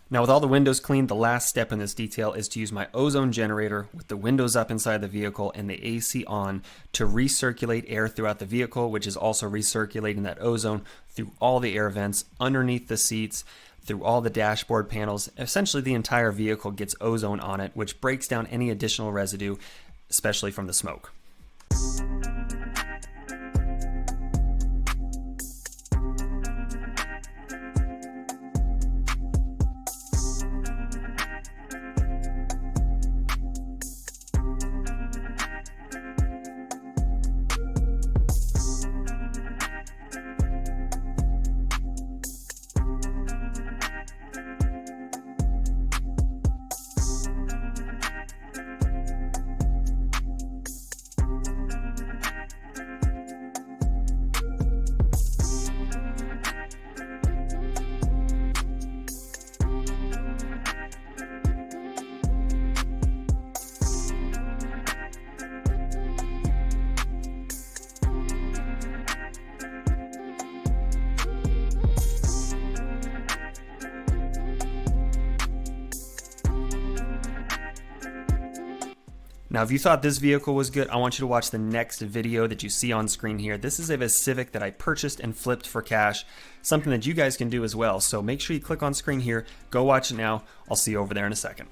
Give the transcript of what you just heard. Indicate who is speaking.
Speaker 1: Now with all the windows cleaned, the last step in this detail is to use my ozone generator with the windows up inside the vehicle and the AC on to recirculate air throughout the vehicle, which is also recirculating that ozone through all the air vents, underneath the seats, through all the dashboard panels. Essentially the entire vehicle gets ozone on it, which breaks down any additional residue, especially from the smoke. Now, if you thought this vehicle was good, I want you to watch the next video that you see on screen here. This is a Civic that I purchased and flipped for cash, something that you guys can do as well. So make sure you click on screen here, go watch it now. I'll see you over there in a second.